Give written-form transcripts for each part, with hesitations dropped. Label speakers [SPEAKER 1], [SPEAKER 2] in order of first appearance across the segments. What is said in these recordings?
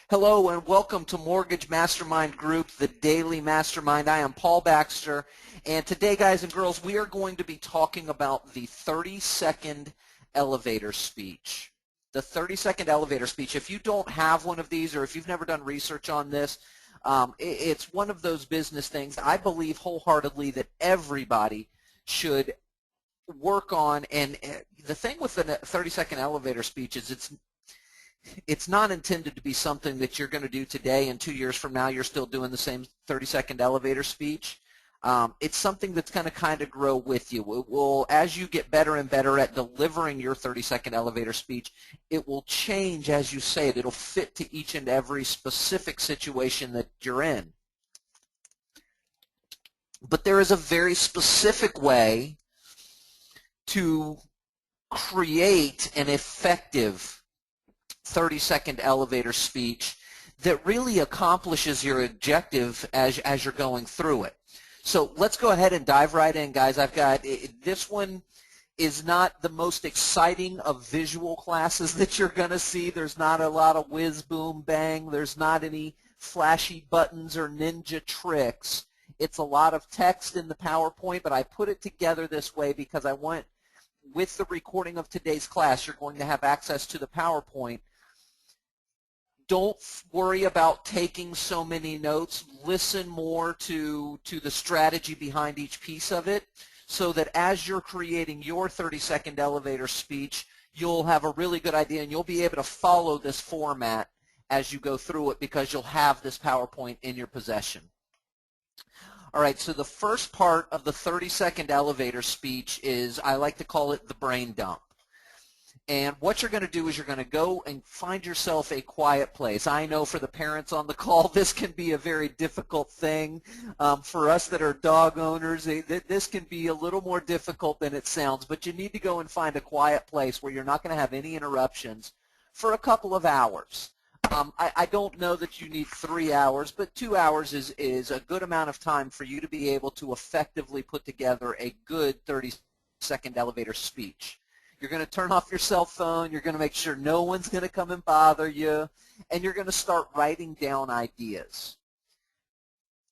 [SPEAKER 1] Hello and welcome to Mortgage Mastermind Group, the daily mastermind. I am Paul Baxter, and today, guys and girls, we are going to be talking about the 30-second elevator speech. The 30-second elevator speech. If you don't have one of these, or if you've never done research on this, it's one of those business things I believe wholeheartedly that everybody should work on. And the thing with the 30-second elevator speech is it's not intended to be something that you're going to do today and 2 years from now you're still doing the same 30-second elevator speech. It's something that's going to kind of grow with you. It will, as you get better and better at delivering your 30-second elevator speech, it will change as you say it. It'll fit to each and every specific situation that you're in. But there is a very specific way to create an effective 30-second elevator speech that really accomplishes your objective as you're going through it. So let's go ahead and dive right in, guys. This one is not the most exciting of visual classes that you're going to see. There's not a lot of whiz, boom, bang. There's not any flashy buttons or ninja tricks. It's a lot of text in the PowerPoint, but I put it together this way because I want, with the recording of today's class, you're going to have access to the PowerPoint. Don't worry about taking so many notes. Listen more to the strategy behind each piece of it so that as you're creating your 30-second elevator speech, you'll have a really good idea and you'll be able to follow this format as you go through it because you'll have this PowerPoint in your possession. All right, so the first part of the 30-second elevator speech is, I like to call it the brain dump. And what you're going to do is you're going to go and find yourself a quiet place. I know for the parents on the call, this can be a very difficult thing. For us that are dog owners, this can be a little more difficult than it sounds, but you need to go and find a quiet place where you're not going to have any interruptions for a couple of hours. I don't know that you need 3 hours, but 2 hours is a good amount of time for you to be able to effectively put together a good 30-second elevator speech. You're going to turn off your cell phone. You're going to make sure no one's going to come and bother you, and you're going to start writing down ideas.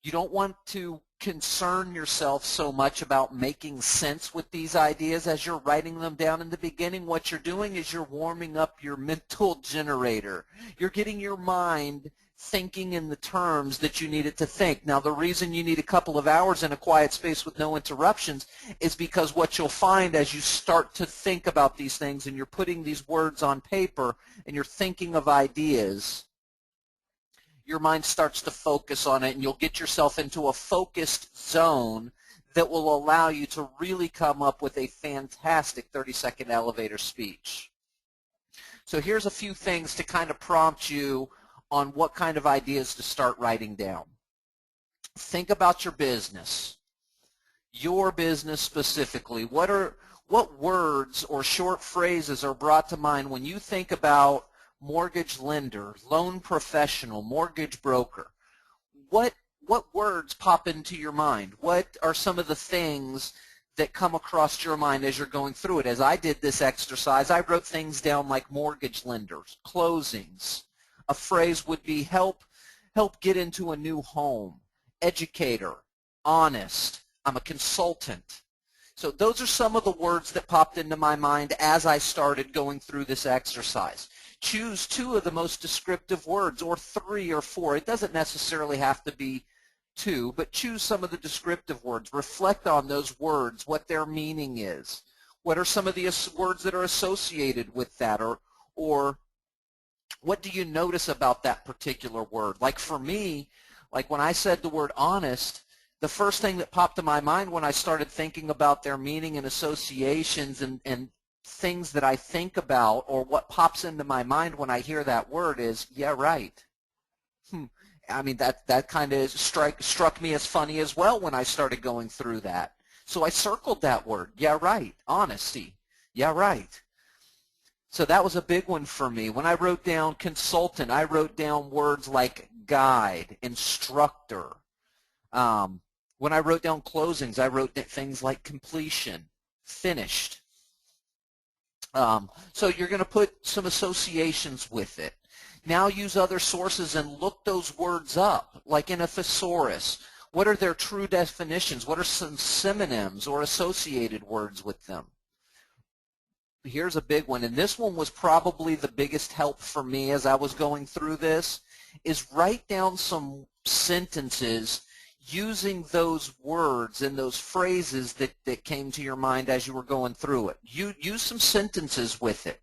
[SPEAKER 1] You don't want to concern yourself so much about making sense with these ideas as you're writing them down in the beginning. What you're doing is you're warming up your mental generator. You're getting your mind thinking in the terms that you need it to think. Now, the reason you need a couple of hours in a quiet space with no interruptions is because what you'll find as you start to think about these things and you're putting these words on paper and you're thinking of ideas, your mind starts to focus on it and you'll get yourself into a focused zone that will allow you to really come up with a fantastic 30-second elevator speech. So here's a few things to kind of prompt you on what kind of ideas to start writing down. Think about your business specifically. What words or short phrases are brought to mind when you think about mortgage lender, loan professional, mortgage broker? What words pop into your mind? What are some of the things that come across your mind as you're going through it? As I did this exercise, I wrote things down like mortgage lenders, closings. A phrase would be help get into a new home, educator, honest, I'm a consultant. So those are some of the words that popped into my mind as I started going through this exercise. Choose 2 of the most descriptive words, or 3 or 4. It doesn't necessarily have to be 2, but choose some of the descriptive words. Reflect on those words, what their meaning is. What are some of the words that are associated with that, or what do you notice about that particular word? Like for me, like when I said the word honest, the first thing that popped to my mind when I started thinking about their meaning and associations and things that I think about, or what pops into my mind when I hear that word is, yeah, right. I mean, that kind of struck me as funny as well when I started going through that. So I circled that word, yeah, right, honesty, yeah, right. So that was a big one for me. When I wrote down consultant, I wrote down words like guide, instructor. When I wrote down closings, I wrote things like completion, finished. So you're going to put some associations with it. Now use other sources and look those words up, like in a thesaurus. What are their true definitions? What are some synonyms or associated words with them? Here's a big one, and this one was probably the biggest help for me as I was going through this, is write down some sentences using those words and those phrases that came to your mind as you were going through it. You use some sentences with it,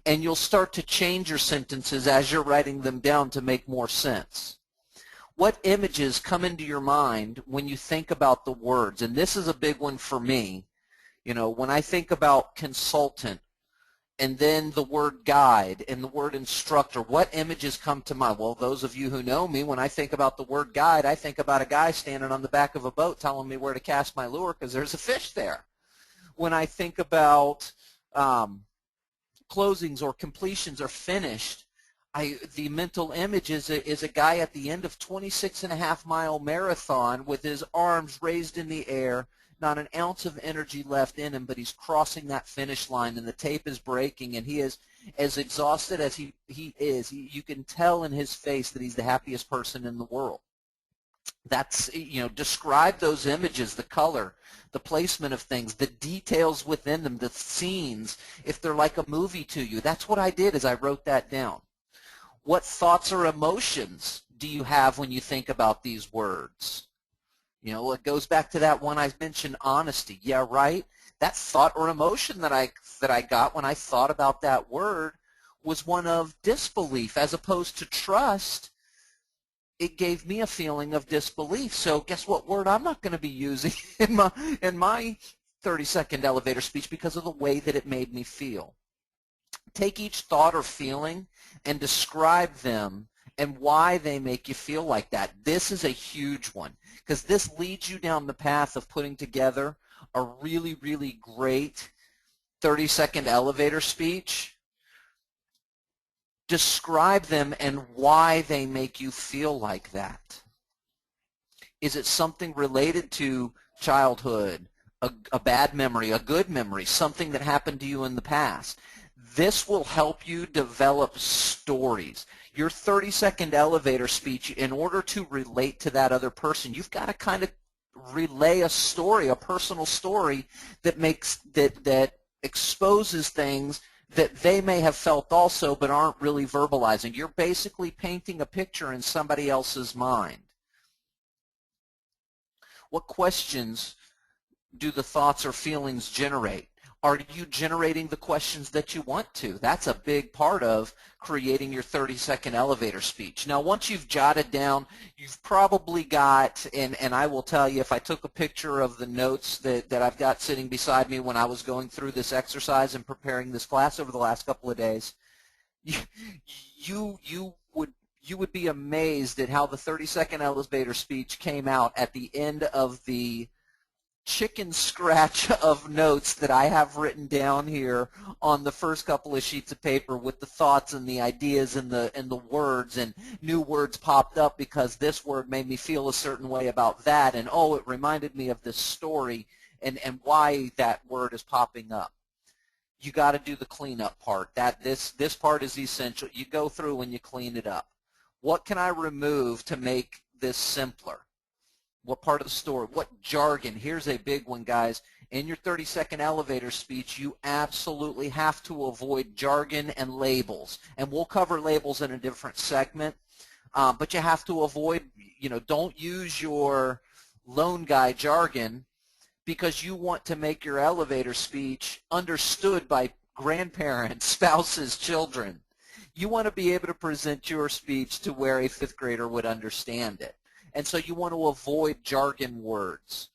[SPEAKER 1] and you'll start to change your sentences as you're writing them down to make more sense. What images come into your mind when you think about the words? And this is a big one for me. You know, when I think about consultant and then the word guide and the word instructor, what images come to mind? Well, those of you who know me, when I think about the word guide, I think about a guy standing on the back of a boat telling me where to cast my lure because there's a fish there. When I think about closings or completions or finished, the mental image is a guy at the end of 26.5-mile marathon with his arms raised in the air, not an ounce of energy left in him, but he's crossing that finish line and the tape is breaking and he is as exhausted as he is. You can tell in his face that he's the happiest person in the world. That's, you know, describe those images, the color, the placement of things, the details within them, the scenes, if they're like a movie to you. That's what I did is I wrote that down. What thoughts or emotions do you have when you think about these words? You know, it goes back to that one I mentioned, honesty. Yeah, right? That thought or emotion that I got when I thought about that word was one of disbelief as opposed to trust. It gave me a feeling of disbelief. So guess what word I'm not going to be using in my 30-second elevator speech because of the way that it made me feel. Take each thought or feeling and describe them and why they make you feel like that. This is a huge one because this leads you down the path of putting together a really, really great 30-second elevator speech. Describe them and why they make you feel like that. Is it something related to childhood, a bad memory, a good memory, something that happened to you in the past? This will help you develop stories. Your 30-second elevator speech, in order to relate to that other person, you've got to kind of relay a story, a personal story that exposes things that they may have felt also but aren't really verbalizing. You're basically painting a picture in somebody else's mind. What questions do the thoughts or feelings generate? Are you generating the questions that you want to? That's a big part of creating your 30-second elevator speech. Now, once you've jotted down, you've probably got, and I will tell you, if I took a picture of the notes that I've got sitting beside me when I was going through this exercise and preparing this class over the last couple of days, you would be amazed at how the 30-second elevator speech came out at the end of the chicken scratch of notes that I have written down here on the first couple of sheets of paper with the thoughts and the ideas and the words, and new words popped up because this word made me feel a certain way about that, and oh, it reminded me of this story and why that word is popping up. You got to do the cleanup part. This part is essential. You go through and you clean it up. What can I remove to make this simpler? What part of the story? What jargon? Here's a big one, guys. In your 30-second elevator speech, you absolutely have to avoid jargon and labels. And we'll cover labels in a different segment. But you have to avoid, don't use your loan guy jargon because you want to make your elevator speech understood by grandparents, spouses, children. You want to be able to present your speech to where a fifth grader would understand it. And so you want to avoid jargon words.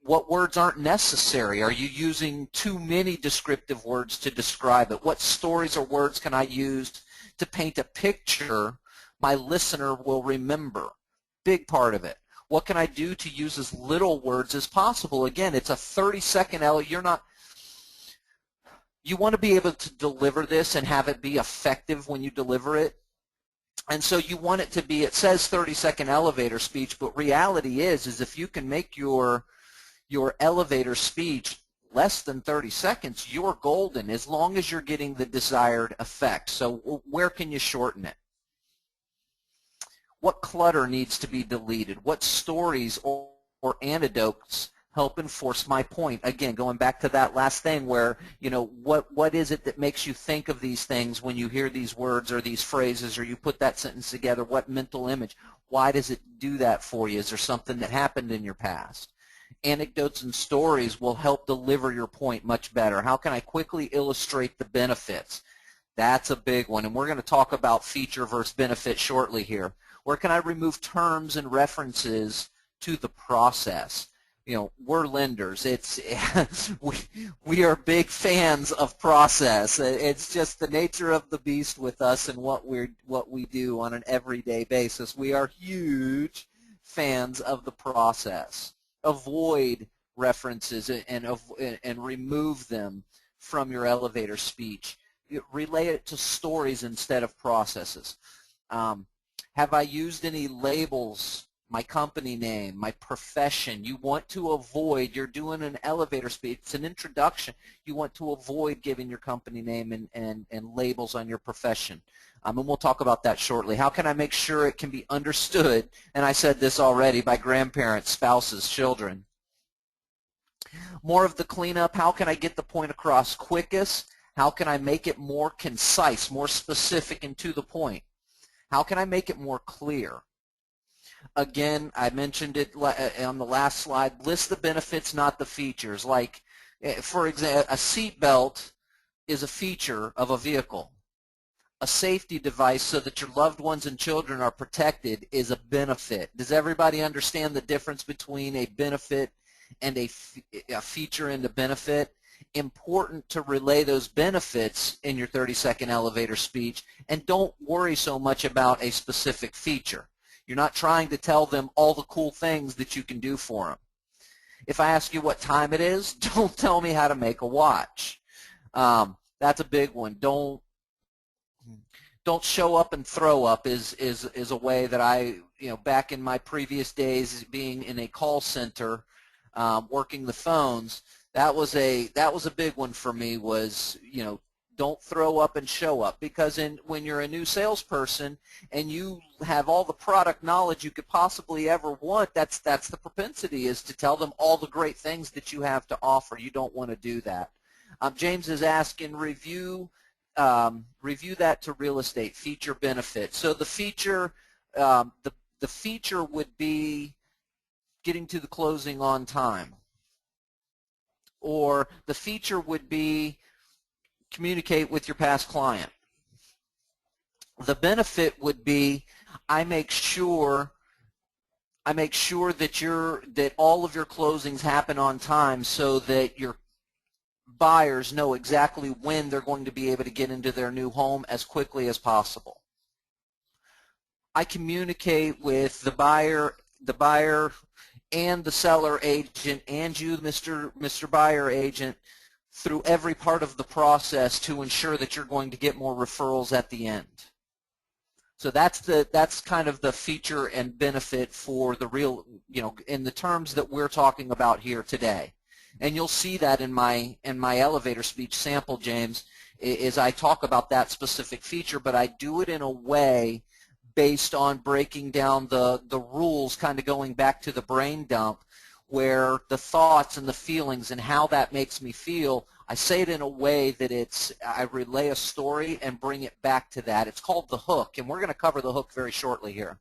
[SPEAKER 1] What words aren't necessary? Are you using too many descriptive words to describe it? What stories or words can I use to paint a picture my listener will remember? Big part of it. What can I do to use as little words as possible? Again, it's a 30-second you want to be able to deliver this and have it be effective when you deliver it. And so you want it to be, it says 30-second elevator speech, but reality is if you can make your elevator speech less than 30 seconds, you're golden as long as you're getting the desired effect. So where can you shorten it? What clutter needs to be deleted? What stories or anecdotes help enforce my point? Again, going back to that last thing where, you know, what is it that makes you think of these things when you hear these words or these phrases, or you put that sentence together? What mental image? Why does it do that for you? Is there something that happened in your past? Anecdotes and stories will help deliver your point much better. How can I quickly illustrate the benefits? That's a big one, and we're going to talk about feature versus benefit shortly here. Where can I remove terms and references to the process? You know, we're lenders. It's we are big fans of process. It's just the nature of the beast with us and what we do on an everyday basis. We are huge fans of the process. Avoid references and remove them from your elevator speech. Relate it to stories instead of processes. Have I used any labels, my company name, my profession? You want to avoid, you're doing an elevator speech, it's an introduction, you want to avoid giving your company name and labels on your profession. And we'll talk about that shortly. How can I make sure it can be understood, and I said this already, by grandparents, spouses, children? More of the cleanup, how can I get the point across quickest? How can I make it more concise, more specific and to the point? How can I make it more clear? Again, I mentioned it on the last slide. List the benefits, not the features. Like, for example, a seat belt is a feature of a vehicle. A safety device so that your loved ones and children are protected is a benefit. Does everybody understand the difference between a benefit and a feature and a benefit? Important to relay those benefits in your 30-second elevator speech, and don't worry so much about a specific feature. You're not trying to tell them all the cool things that you can do for them. If I ask you what time it is, don't tell me how to make a watch. That's a big one. Don't show up and throw up is a way that I, back in my previous days being in a call center, working the phones, that was a big one for me. Was, don't throw up and show up, because when you're a new salesperson and you have all the product knowledge you could possibly ever want, that's the propensity, is to tell them all the great things that you have to offer. You don't want to do that. James is asking, review that to real estate, feature benefit. So the feature, the feature would be getting to the closing on time. Or the feature would be communicate with your past client. The benefit would be I make sure that all of your closings happen on time, so that your buyers know exactly when they're going to be able to get into their new home as quickly as possible. I communicate with the buyer and the seller agent and you, Mr. Buyer agent, through every part of the process to ensure that you're going to get more referrals at the end. So that's kind of the feature and benefit for the real, in the terms that we're talking about here today. And you'll see that in my elevator speech sample, James, is I talk about that specific feature, but I do it in a way based on breaking down the rules, kind of going back to the brain dump, where the thoughts and the feelings and how that makes me feel, I say it in a way that I relay a story and bring it back to that. It's called the hook, and we're going to cover the hook very shortly here.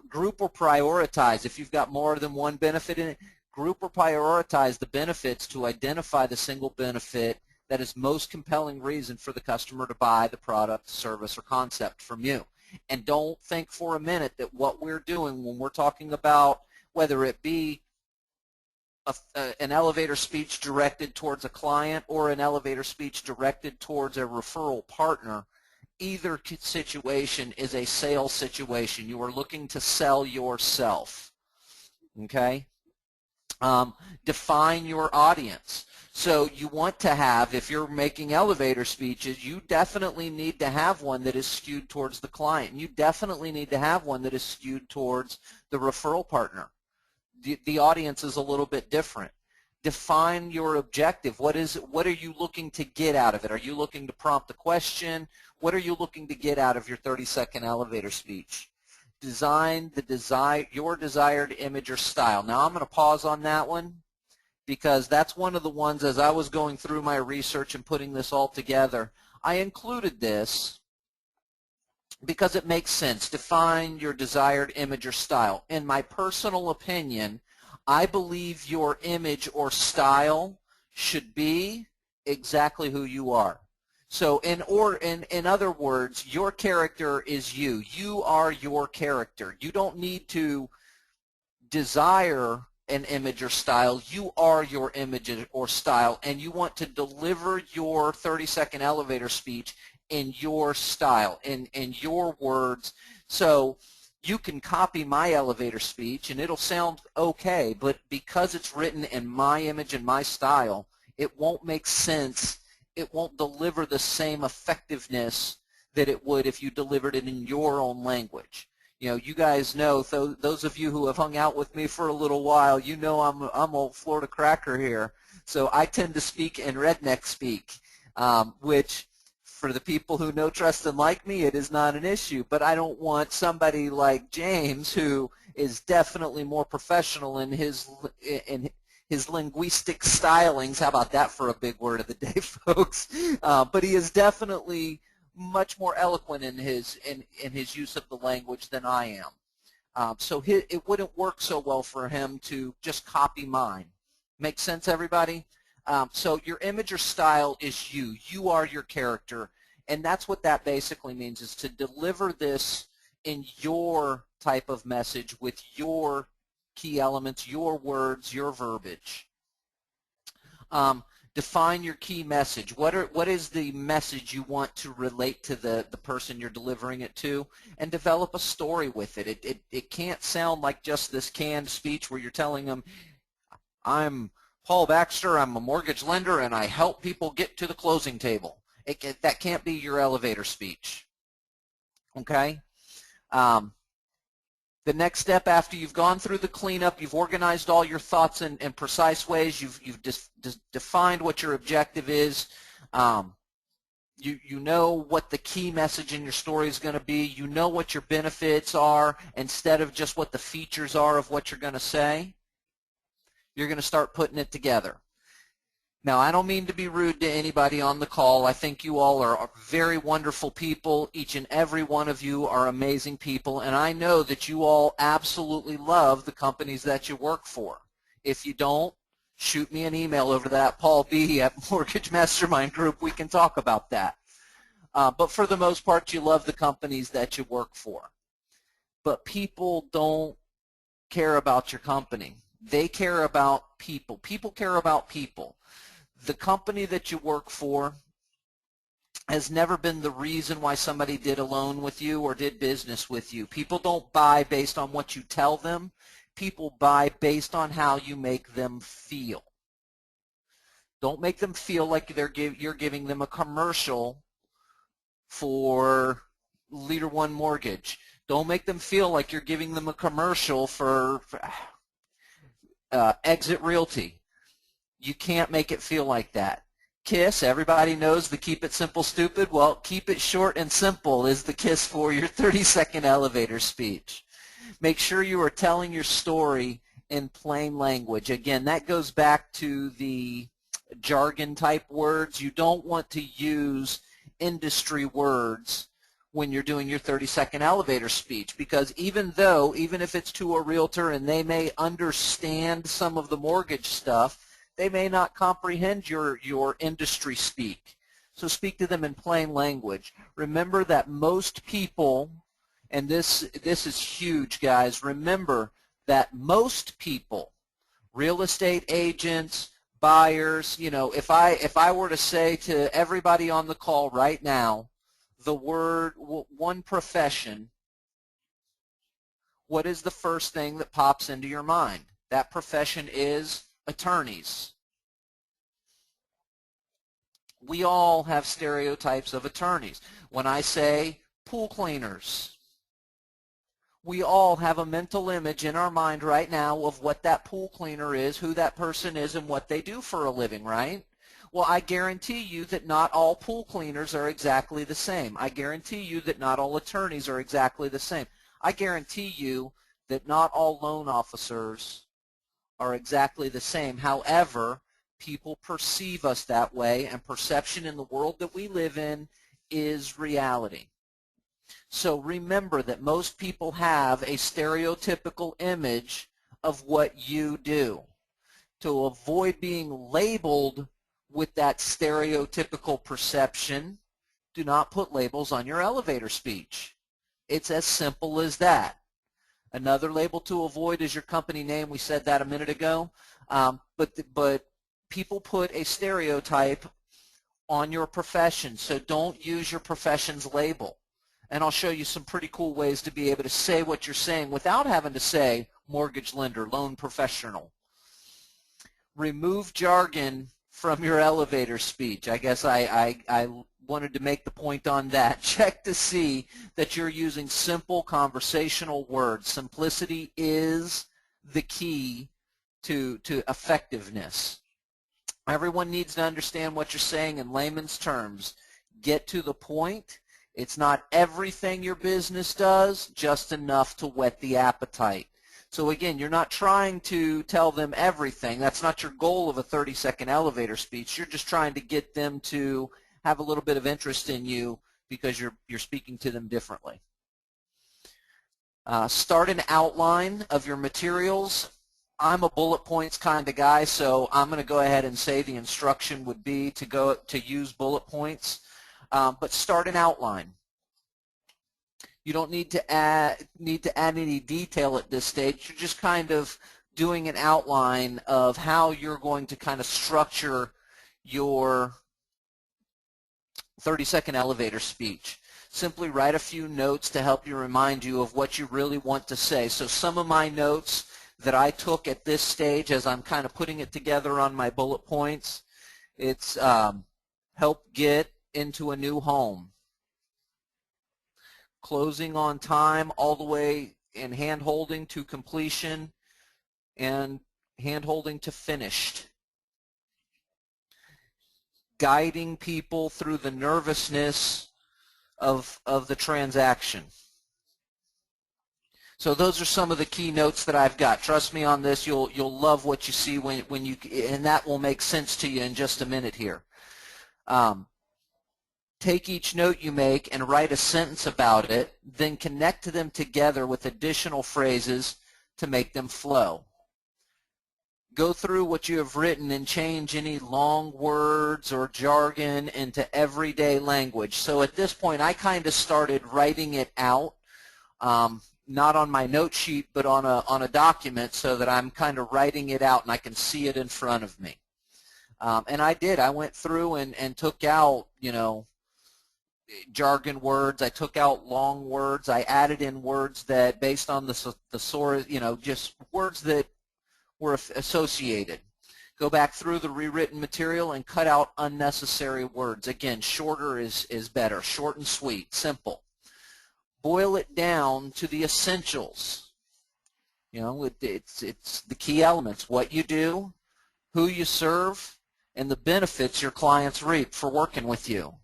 [SPEAKER 1] Group or prioritize. If you've got more than one benefit in it, group or prioritize the benefits to identify the single benefit that is most compelling reason for the customer to buy the product, service, or concept from you. And don't think for a minute that what we're doing when we're talking about, whether it be an elevator speech directed towards a client or an elevator speech directed towards a referral partner, either situation is a sales situation. You are looking to sell yourself. Okay? Define your audience. So you want to have, if you're making elevator speeches, you definitely need to have one that is skewed towards the client. You definitely need to have one that is skewed towards the referral partner. The audience is a little bit different. Define your objective. What are you looking to get out of it? Are you looking to prompt a question? What are you looking to get out of your 30-second elevator speech? Design your desired image or style. Now I'm going to pause on that one because that's one of the ones, as I was going through my research and putting this all together, I included this because it makes sense. Define your desired image or style. In my personal opinion, I believe your image or style should be exactly who you are. So in other words, your character is you. You are your character. You don't need to desire an image or style. You are your image or style, and you want to deliver your 30-second elevator speech in your style, in your words. So you can copy my elevator speech and it'll sound okay, but because it's written in my image and my style, it won't make sense. It won't deliver the same effectiveness that it would if you delivered it in your own language. You know, you guys know, those of you who have hung out with me for a little while, you know I'm old Florida cracker here. So I tend to speak in redneck speak, which for the people who know, trust, and like me, it is not an issue. But I don't want somebody like James, who is definitely more professional in his linguistic stylings. How about that for a big word of the day, folks? But he is definitely much more eloquent in his use of the language than I am. So it wouldn't work so well for him to just copy mine. Make sense, everybody? So your image or style is you. You are your character, and that's what that basically means, is to deliver this in your type of message with your key elements, your words, your verbiage. Define your key message. What is the message you want to relate to the person you're delivering it to, and develop a story with it. It can't sound like just this canned speech where you're telling them, I'm Paul Baxter, I'm a mortgage lender, and I help people get to the closing table. That can't be your elevator speech. Okay? The next step after you've gone through the cleanup, you've organized all your thoughts in precise ways, you've defined what your objective is, you know what the key message in your story is going to be, you know what your benefits are instead of just what the features are of what you're going to say, you're going to start putting it together. Now, I don't mean to be rude to anybody on the call. I think you all are very wonderful people. Each and every one of you are amazing people, and I know that you all absolutely love the companies that you work for. If you don't, shoot me an email over to that Paul B. at Mortgage Mastermind Group. We can talk about that. But for the most part, you love the companies that you work for. But people don't care about your company. They care about people. People care about people. The company that you work for has never been the reason why somebody did a loan with you or did business with you. People don't buy based on what you tell them. People buy based on how you make them feel. Don't make them feel like you're giving them a commercial for Leader One Mortgage. Don't make them feel like you're giving them a commercial for Exit Realty. You can't make it feel like that. KISS, everybody knows the keep it simple stupid. Well, keep it short and simple is the KISS for your 30-second elevator speech. Make sure you are telling your story in plain language. Again, that goes back to the jargon type words. You don't want to use industry words when you're doing your 30-second elevator speech, because even if it's to a realtor and they may understand some of the mortgage stuff, they may not comprehend your industry speak. So speak to them in plain language. Remember that most people, and this is huge, guys, remember that most people, real estate agents, buyers, you know, if I were to say to everybody on the call right now, the word, one profession, what is the first thing that pops into your mind? That profession is attorneys. We all have stereotypes of attorneys. When I say pool cleaners, We all have a mental image in our mind right now of what that pool cleaner is, who that person is, and what they do for a living, right? Well, I guarantee you that not all pool cleaners are exactly the same. I guarantee you that not all attorneys are exactly the same. I guarantee you that not all loan officers are exactly the same. However, people perceive us that way, and perception in the world that we live in is reality. So remember that most people have a stereotypical image of what you do. To avoid being labeled with that stereotypical perception, do not put labels on your elevator speech. It's as simple as that. Another label to avoid is your company name. We said that a minute ago. But people put a stereotype on your profession, so don't use your profession's label. And I'll show you some pretty cool ways to be able to say what you're saying without having to say mortgage lender, loan professional. Remove jargon from your elevator speech. I guess I wanted to make the point on that. Check to see that you're using simple conversational words. Simplicity is the key to effectiveness. Everyone needs to understand what you're saying in layman's terms. Get to the point. It's not everything your business does, just enough to whet the appetite. So again, you're not trying to tell them everything. That's not your goal of a 30-second elevator speech. You're just trying to get them to have a little bit of interest in you because you're speaking to them differently. Start an outline of your materials. I'm a bullet points kind of guy, so I'm going to go ahead and say the instruction would be to use bullet points, but start an outline. You don't need to add any detail at this stage. You're just kind of doing an outline of how you're going to kind of structure your 30-second elevator speech. Simply write a few notes to help you remind you of what you really want to say. So some of my notes that I took at this stage as I'm kind of putting it together on my bullet points, it's help get into a new home, closing on time all the way, and hand-holding to completion, and hand-holding to finished. Guiding people through the nervousness of the transaction. So those are some of the key notes that I've got. Trust me on this, you'll love what you see when you, and that will make sense to you in just a minute here. Take each note you make and write a sentence about it, then connect them together with additional phrases to make them flow. Go through what you have written and change any long words or jargon into everyday language. So at this point, I kind of started writing it out, not on my note sheet, but on a document, so that I'm kind of writing it out and I can see it in front of me. And I did. I went through and took out, jargon words. I took out long words. I added in words that, based on the source, just words that were associated. Go back through the rewritten material and cut out unnecessary words. Again, shorter is better. Short and sweet, simple. Boil it down to the essentials. It's the key elements: what you do, who you serve, and the benefits your clients reap for working with you.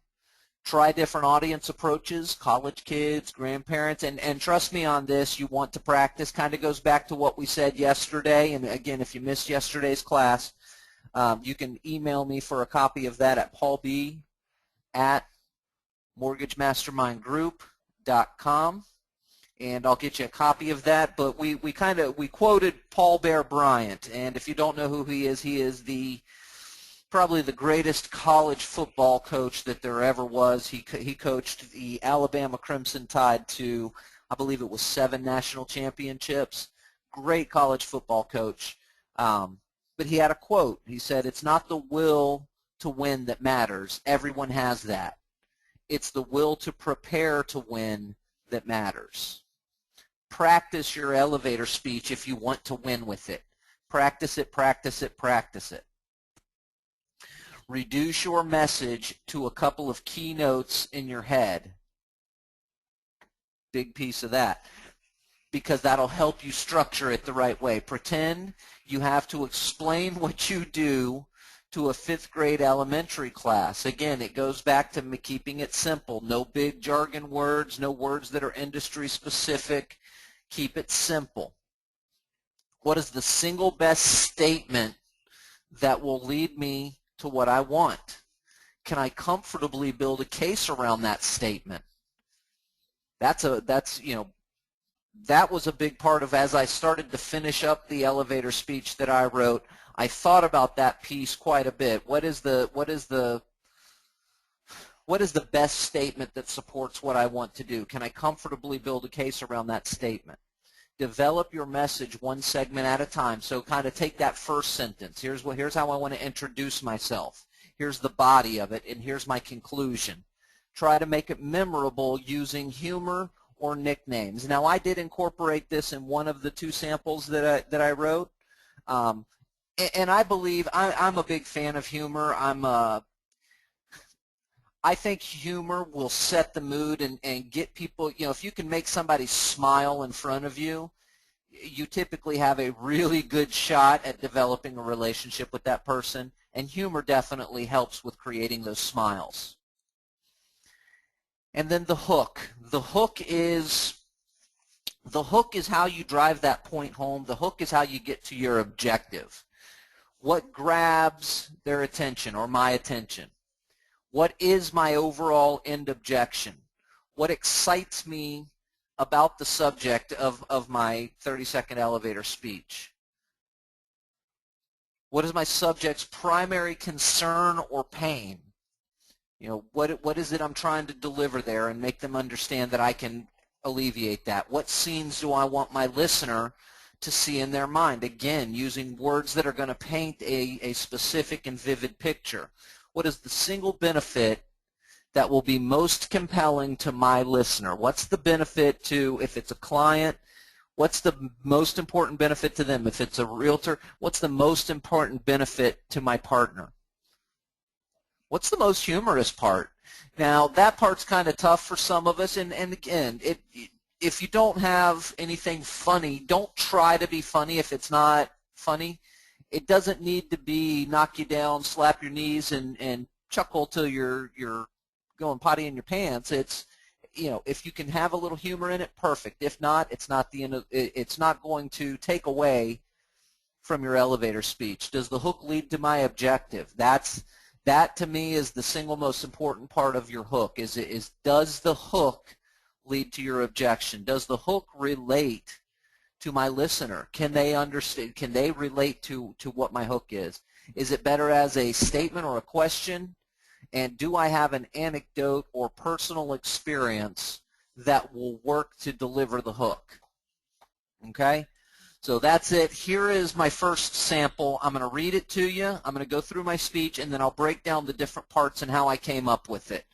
[SPEAKER 1] Try different audience approaches, college kids, grandparents, and trust me on this, you want to practice. Kind of goes back to what we said yesterday, and again, if you missed yesterday's class, you can email me for a copy of that at paulb@mortgagemastermindgroup.com, and I'll get you a copy of that. But we quoted Paul Bear Bryant, and if you don't know who he is probably the greatest college football coach that there ever was. He coached the Alabama Crimson Tide to, I believe it was 7 national championships. Great college football coach. But he had a quote. He said, "It's not the will to win that matters. Everyone has that. It's the will to prepare to win that matters." Practice your elevator speech if you want to win with it. Practice it, practice it, practice it. Reduce your message to a couple of keynotes in your head. Big piece of that. because that'll help you structure it the right way. Pretend you have to explain what you do to a 5th grade elementary class. Again, it goes back to keeping it simple. No big jargon words, no words that are industry specific. Keep it simple. What is the single best statement that will lead me to what I want? Can I comfortably build a case around that statement? That was a big part of, as I started to finish up the elevator speech that I wrote, I thought about that piece quite a bit. What is the best statement that supports what I want to do? Can I comfortably build a case around that statement? Develop your message one segment at a time. So kind of take that first sentence. Here's how I want to introduce myself. Here's the body of it, and here's my conclusion. Try to make it memorable using humor or nicknames. Now, I did incorporate this in one of the 2 samples that I wrote, and I believe I'm a big fan of humor. I think humor will set the mood and get people, if you can make somebody smile in front of you, you typically have a really good shot at developing a relationship with that person, and humor definitely helps with creating those smiles. And then the hook. The hook is how you drive that point home. The hook is how you get to your objective. What grabs their attention or my attention? What is my overall end objection? What excites me about the subject of my 30-second elevator speech? What is my subject's primary concern or pain? What is it I'm trying to deliver there and make them understand that I can alleviate that? What scenes do I want my listener to see in their mind? Again, using words that are going to paint a specific and vivid picture. What is the single benefit that will be most compelling to my listener? What's the benefit to, if it's a client, what's the most important benefit to them? If it's a realtor, what's the most important benefit to my partner? What's the most humorous part? Now, that part's kind of tough for some of us, and again, if you don't have anything funny, don't try to be funny if it's not funny. It doesn't need to be knock you down, slap your knees, and chuckle till you're going potty in your pants. It's, if you can have a little humor in it, perfect. If not, it's not going to take away from your elevator speech. Does the hook lead to my objective? That to me is the single most important part of your hook. Does the hook lead to your objection? Does the hook relate to my listener? Can they understand? Can they relate to what my hook is? Is it better as a statement or a question? And do I have an anecdote or personal experience that will work to deliver the hook? Okay? So that's it. Here is my first sample. I'm going to read it to you. I'm going to go through my speech, and then I'll break down the different parts and how I came up with it.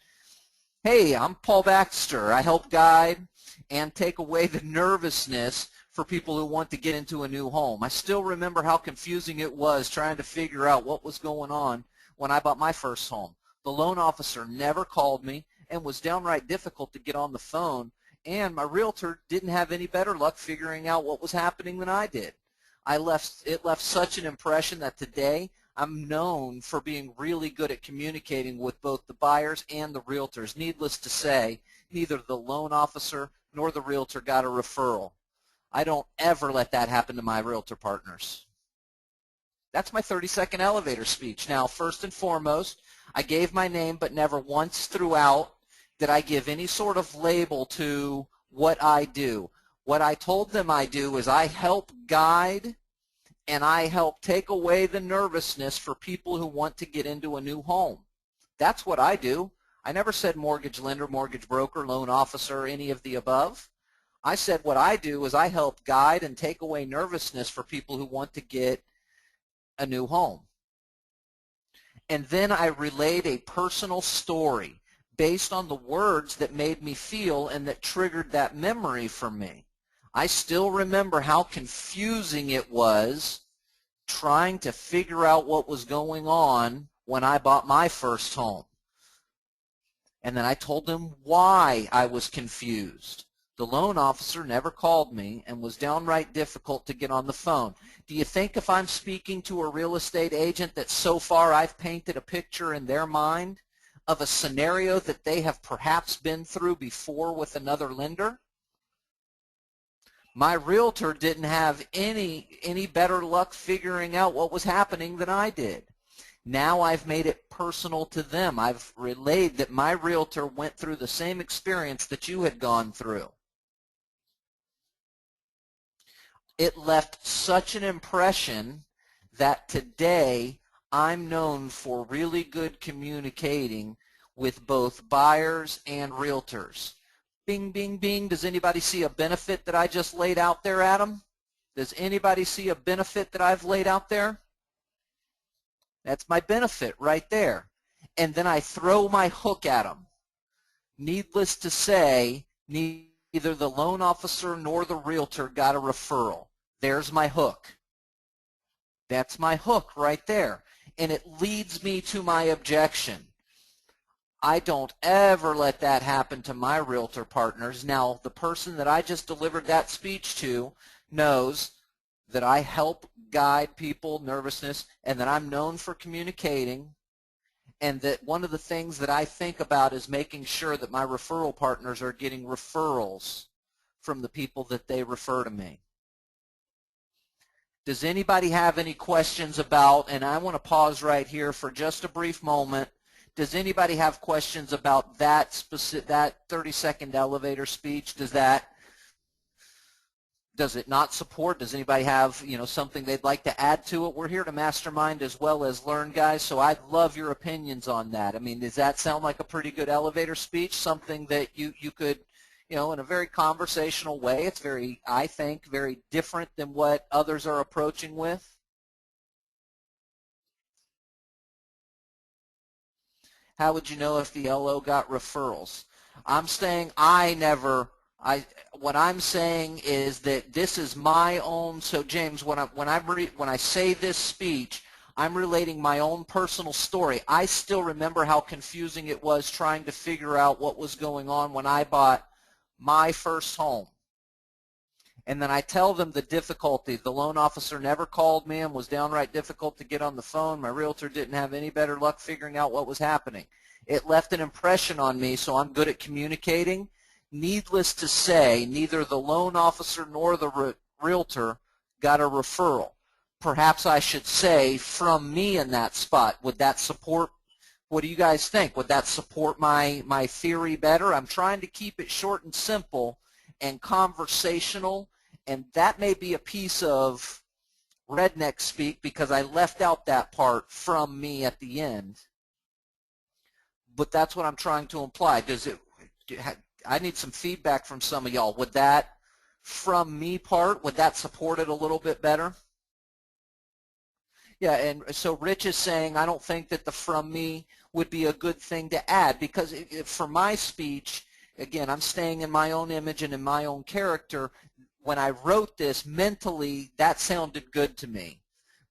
[SPEAKER 1] Hey, I'm Paul Baxter. I help guide and take away the nervousness for people who want to get into a new home. I still remember how confusing it was trying to figure out what was going on when I bought my first home. The loan officer never called me and was downright difficult to get on the phone, and my realtor didn't have any better luck figuring out what was happening than I did. It left such an impression that today I'm known for being really good at communicating with both the buyers and the realtors. Needless to say, neither the loan officer nor the realtor got a referral. I don't ever let that happen to my realtor partners. That's my 30-second elevator speech. Now, first and foremost, I gave my name, but never once throughout did I give any sort of label to what I do. What I told them I do is I help guide and I help take away the nervousness for people who want to get into a new home. That's what I do. I never said mortgage lender, mortgage broker, loan officer, any of the above. I said what I do is I help guide and take away nervousness for people who want to get a new home. And then I relayed a personal story based on the words that made me feel and that triggered that memory for me. I still remember how confusing it was trying to figure out what was going on when I bought my first home. And then I told them why I was confused. The loan officer never called me and was downright difficult to get on the phone. Do you think if I'm speaking to a real estate agent that so far I've painted a picture in their mind of a scenario that they have perhaps been through before with another lender? My realtor didn't have any better luck figuring out what was happening than I did. Now I've made it personal to them. I've relayed that my realtor went through the same experience that you had gone through. It left such an impression that today I'm known for really good communicating with both buyers and realtors. Bing, bing, bing. Does anybody see a benefit that I just laid out there, Adam? Does anybody see a benefit that I've laid out there? That's my benefit right there. And then I throw my hook at them. Needless to say, neither the loan officer nor the realtor got a referral. There's my hook. That's my hook right there. And it leads me to my objection. I don't ever let that happen to my realtor partners. Now, the person that I just delivered that speech to knows that I help guide people, nervousness, and that I'm known for communicating, and that one of the things that I think about is making sure that my referral partners are getting referrals from the people that they refer to me. Does anybody have any questions about, and I want to pause right here for just a brief moment, does anybody have questions about that 30-second elevator speech? Does it not support? Does anybody have, something they'd like to add to it? We're here to mastermind as well as learn, guys, so I'd love your opinions on that. I mean, does that sound like a pretty good elevator speech, something that you could, in a very conversational way? It's very, I think, very different than what others are approaching with. How would you know if the LO got referrals? I'm saying what I'm saying is that this is my own. So James, when I say this speech, I'm relating my own personal story. I still remember how confusing it was trying to figure out what was going on when I bought my first home. And then I tell them the difficulty. The loan officer never called me and was downright difficult to get on the phone. My realtor didn't have any better luck figuring out what was happening. It left an impression on me, so I'm good at communicating. Needless to say, neither the loan officer nor the realtor got a referral. Perhaps I should say from me in that spot. Would that support? What do you guys think? Would that support my theory better? I'm trying to keep it short and simple and conversational, and that may be a piece of redneck speak because I left out that part from me at the end. But that's what I'm trying to imply. I need some feedback from some of y'all. Would that from me part, would that support it a little bit better? Yeah, and so Rich is saying, I don't think that the from me would be a good thing to add because for my speech, again, I'm staying in my own image and in my own character. When I wrote this, mentally, that sounded good to me.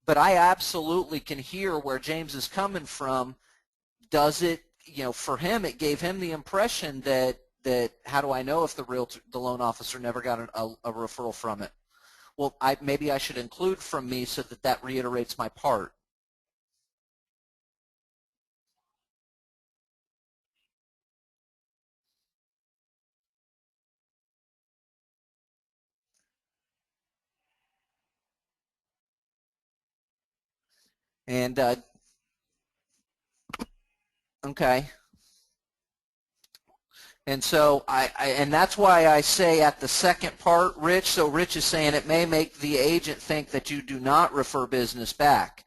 [SPEAKER 1] But I absolutely can hear where James is coming from. Does it, for him, it gave him the impression that how do I know if the loan officer never got a referral from it? Well, maybe I should include from me so that reiterates my part. And okay. And so and that's why I say at the second part, Rich, so Rich is saying it may make the agent think that you do not refer business back.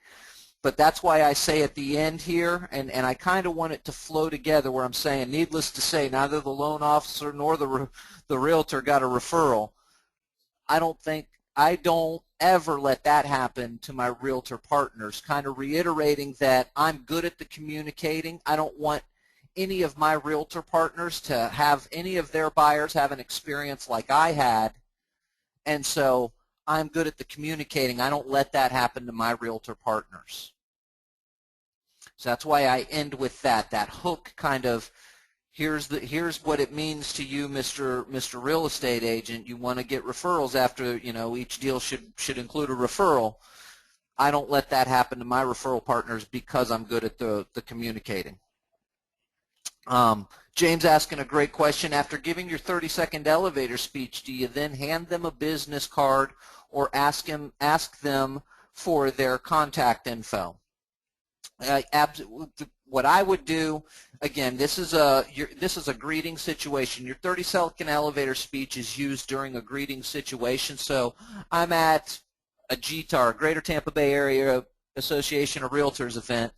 [SPEAKER 1] But that's why I say at the end here, and I kind of want it to flow together where I'm saying, needless to say, neither the loan officer nor the realtor got a referral. I don't ever let that happen to my realtor partners, kind of reiterating that I'm good at the communicating. I don't want any of my realtor partners to have any of their buyers have an experience like I had, and so I'm good at the communicating. I don't let that happen to my realtor partners. So that's why I end with that hook kind of, here's what it means to you, Mr. Real Estate Agent. You want to get referrals after, each deal should include a referral. I don't let that happen to my referral partners because I'm good at the communicating. James asking a great question. After giving your 30-second elevator speech, do you then hand them a business card or ask them for their contact info? What I would do, again, this is a greeting situation. Your 30-second elevator speech is used during a greeting situation. So I'm at a GTAR, Greater Tampa Bay Area Association of Realtors event,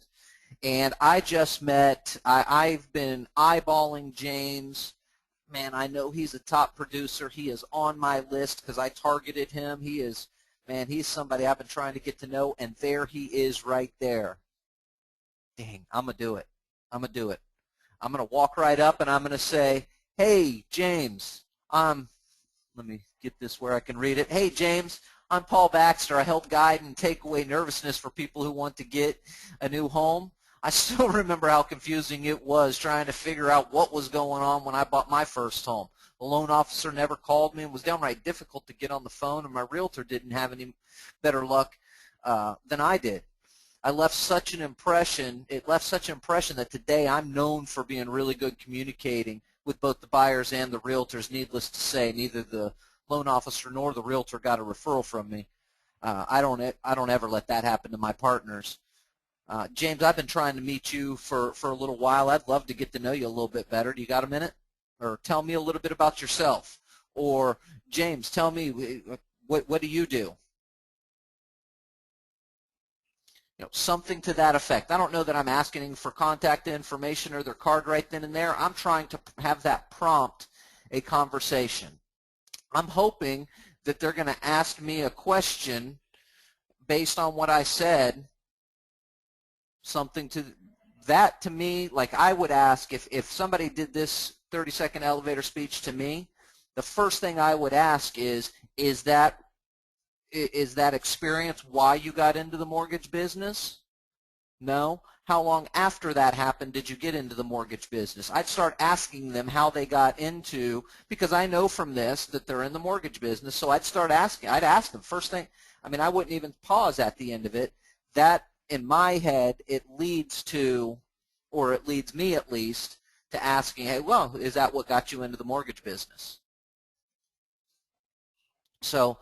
[SPEAKER 1] and I just met, I've been eyeballing James. Man, I know he's a top producer. He is on my list because I targeted him. He's somebody I've been trying to get to know, and there he is right there. Dang, I'm going to do it. I'm going to do it. I'm going to walk right up and I'm going to say, hey, James, let me get this where I can read it. Hey, James, I'm Paul Baxter. I help guide and take away nervousness for people who want to get a new home. I still remember how confusing it was trying to figure out what was going on when I bought my first home. The loan officer never called me and was downright difficult to get on the phone, and my realtor didn't have any better luck than I did. It left such an impression that today I'm known for being really good communicating with both the buyers and the realtors. Needless to say, neither the loan officer nor the realtor got a referral from me. I don't ever let that happen to my partners. James, I've been trying to meet you for a little while. I'd love to get to know you a little bit better. Do you got a minute? Or tell me a little bit about yourself. Or, James, tell me, what do you do? Something to that effect. I don't know that I'm asking for contact information or their card right then and there. I'm trying to have that prompt a conversation. I'm hoping that they're going to ask me a question based on what I said, something to that. To me, like I would ask if somebody did this 30-second elevator speech to me, the first thing I would ask is that experience why you got into the mortgage business? No. How long after that happened did you get into the mortgage business? I'd start asking them how they got into, because I know from this that they're in the mortgage business, so I'd start asking. I'd ask them first thing. I mean, I wouldn't even pause at the end of it. That, in my head, it leads to, or it leads me at least, to asking, hey, well, is that what got you into the mortgage business? So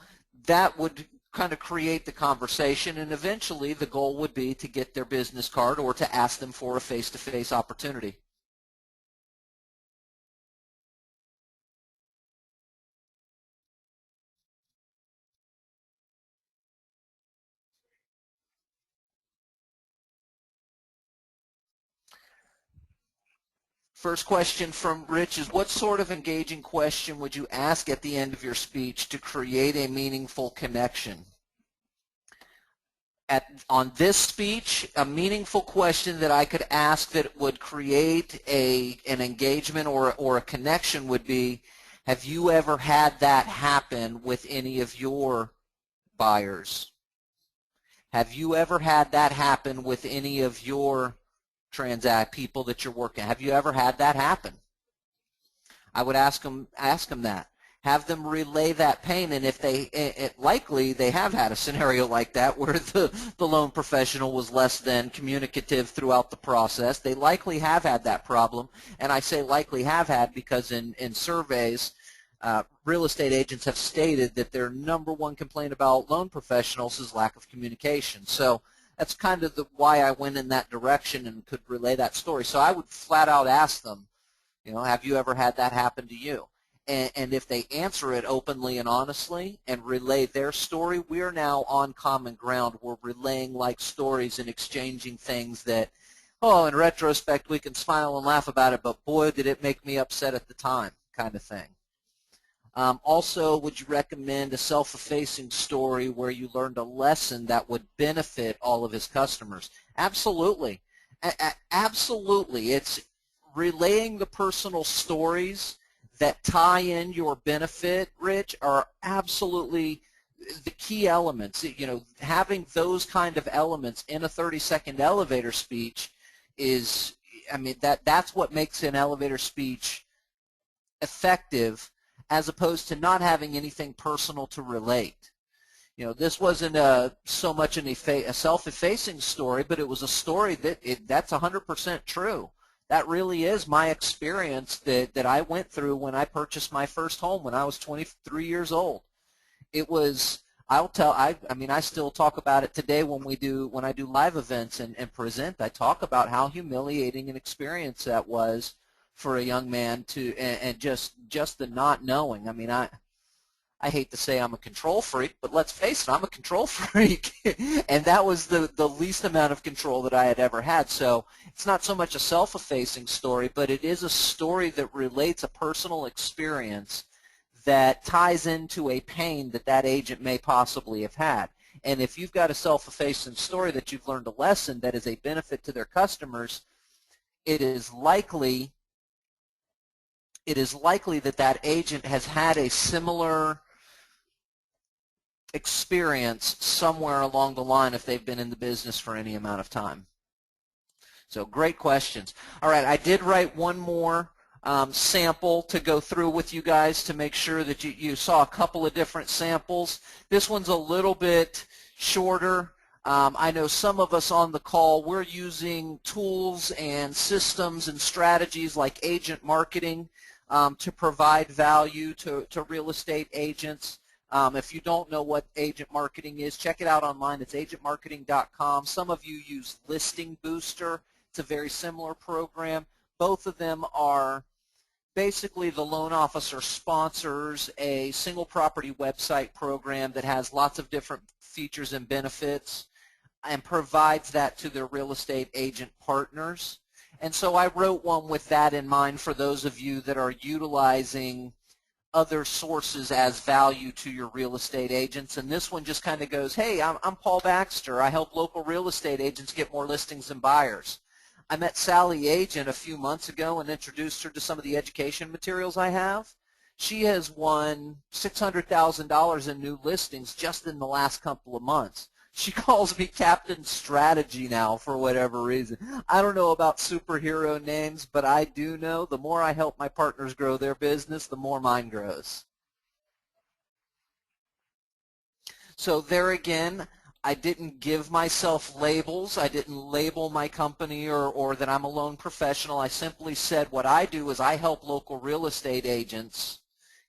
[SPEAKER 1] that would kind of create the conversation, and eventually the goal would be to get their business card or to ask them for a face-to-face opportunity. First question from Rich is, what sort of engaging question would you ask at the end of your speech to create a meaningful connection? On this speech, a meaningful question that I could ask that would create an engagement or a connection would be, have you ever had that happen with any of your buyers? Have you ever had that happen with any of your people that you're working? Have you ever had that happen? I would ask them that. Have them relay that pain, and if likely they have had a scenario like that where the loan professional was less than communicative throughout the process. They likely have had that problem, and I say likely have had because in surveys, real estate agents have stated that their #1 complaint about loan professionals is lack of communication. So that's kind of why I went in that direction and could relay that story. So I would flat out ask them, have you ever had that happen to you? And if they answer it openly and honestly and relay their story, we are now on common ground. We're relaying like stories and exchanging things that, oh, in retrospect, we can smile and laugh about it, but boy, did it make me upset at the time, kind of thing. Also, would you recommend a self-effacing story where you learned a lesson that would benefit all of his customers? Absolutely. Absolutely. It's relaying the personal stories that tie in your benefit, Rich, are absolutely the key elements. Having those kind of elements in a 30-second elevator speech is I mean, that's what makes an elevator speech effective, as opposed to not having anything personal to relate. This wasn't so much a self-effacing story, but it was a story that's 100% true. That really is my experience that I went through when I purchased my first home when I was 23 years old. It was, I mean, I still talk about it today when I do live events and present. I talk about how humiliating an experience that was for a young man and just the not knowing. I mean, I hate to say I'm a control freak, but let's face it, I'm a control freak. And that was the least amount of control that I had ever had. So it's not so much a self-effacing story, but it is a story that relates a personal experience that ties into a pain that agent may possibly have had. And if you've got a self-effacing story that you've learned a lesson that is a benefit to their customers, it is likely that agent has had a similar experience somewhere along the line if they've been in the business for any amount of time. So great questions. All right, I did write one more sample to go through with you guys to make sure that you saw a couple of different samples. This one's a little bit shorter. I know some of us on the call, we're using tools and systems and strategies like agent marketing to provide value to real estate agents. If you don't know what agent marketing is, check it out online. It's agentmarketing.com. Some of you use Listing Booster. It's a very similar program. Both of them are basically the loan officer sponsors a single property website program that has lots of different features and benefits and provides that to their real estate agent partners. And so I wrote one with that in mind for those of you that are utilizing other sources as value to your real estate agents. And this one just kind of goes, hey, I'm Paul Baxter. I help local real estate agents get more listings and buyers. I met Sally Agent a few months ago and introduced her to some of the education materials I have. She has won $600,000 in new listings just in the last couple of months. She calls me Captain Strategy now for whatever reason. I don't know about superhero names, but I do know the more I help my partners grow their business, the more mine grows. So there again, I didn't give myself labels. I didn't label my company or that I'm a loan professional. I simply said what I do is I help local real estate agents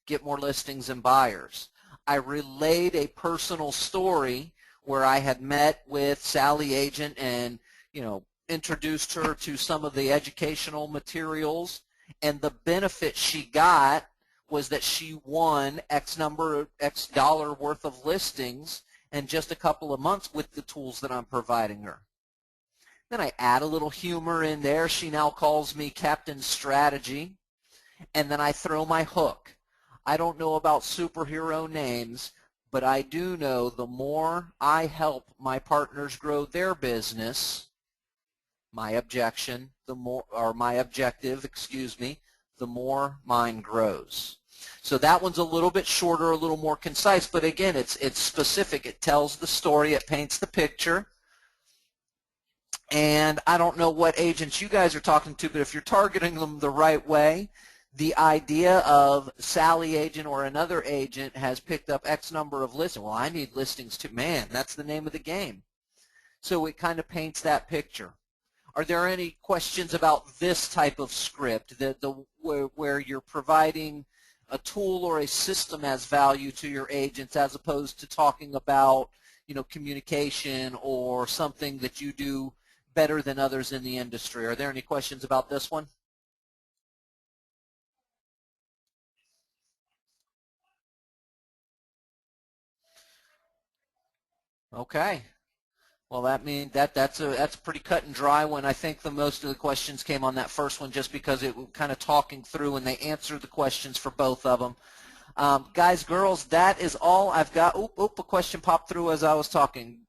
[SPEAKER 1] get more listings and buyers. I relayed a personal story where I had met with Sally Agent and, introduced her to some of the educational materials, and the benefit she got was that she won X dollar worth of listings in just a couple of months with the tools that I'm providing her. Then I add a little humor in there. She now calls me Captain Strategy, and then I throw my hook. I don't know about superhero names, but I do know the more I help my partners grow their business, my objective, the more mine grows. So that one's a little bit shorter, a little more concise, but again, it's specific. It tells the story, it paints the picture. And I don't know what agents you guys are talking to, but if you're targeting them the right way, the idea of Sally Agent or another agent has picked up X number of listings. Well, I need listings too. Man, that's the name of the game. So it kind of paints that picture. Are there any questions about this type of script, where you're providing a tool or a system as value to your agents as opposed to talking about, communication or something that you do better than others in the industry? Are there any questions about this one? Okay. Well, that's pretty cut and dry one. I think the most of the questions came on that first one just because it was kind of talking through and they answered the questions for both of them. Guys, girls, that is all I've got. A question popped through as I was talking.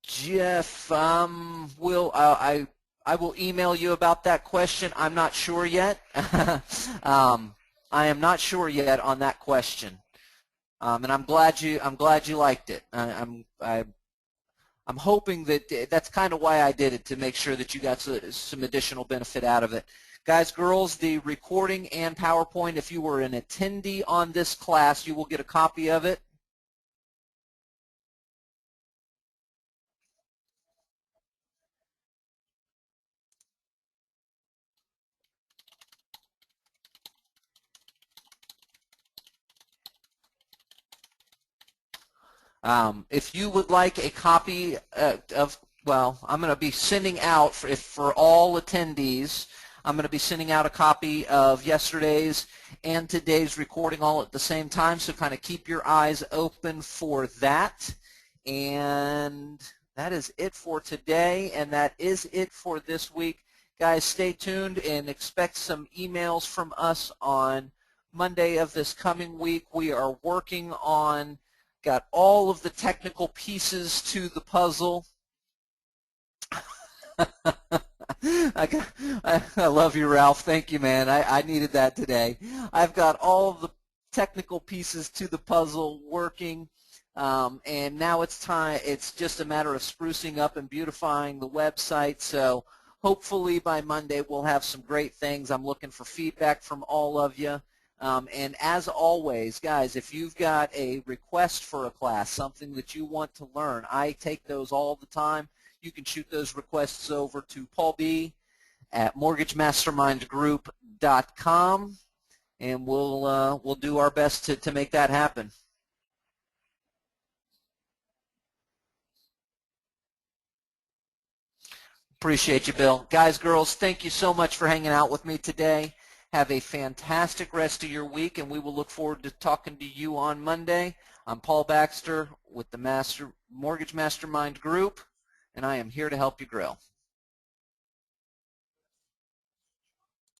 [SPEAKER 1] Jeff, I will email you about that question. I'm not sure yet. I am not sure yet on that question, and I'm glad you liked it. I'm hoping that that's kind of why I did it, to make sure that you got some additional benefit out of it. Guys, girls, the recording and PowerPoint, if you were an attendee on this class, you will get a copy of it. If you would like a copy well, I'm going to be sending out, for all attendees, I'm going to be sending out a copy of yesterday's and today's recording all at the same time, so kind of keep your eyes open for that. And that is it for today, and that is it for this week. Guys, stay tuned and expect some emails from us on Monday of this coming week. We are working on, got all of the technical pieces to the puzzle. I love you, Ralph. Thank you, man. I needed that today. I've got all of the technical pieces to the puzzle working, and now it's time. It's just a matter of sprucing up and beautifying the website. So hopefully by Monday we'll have some great things. I'm looking for feedback from all of you. And as always, guys, if you've got a request for a class, something that you want to learn, I take those all the time. You can shoot those requests over to Paul B. at mortgagemastermindgroup.com, and we'll do our best to make that happen. Appreciate you, Bill. Guys, girls, thank you so much for hanging out with me today. Have a fantastic rest of your week, and we will look forward to talking to you on Monday. I'm Paul Baxter with the Mortgage Mastermind Group, and I am here to help you grow.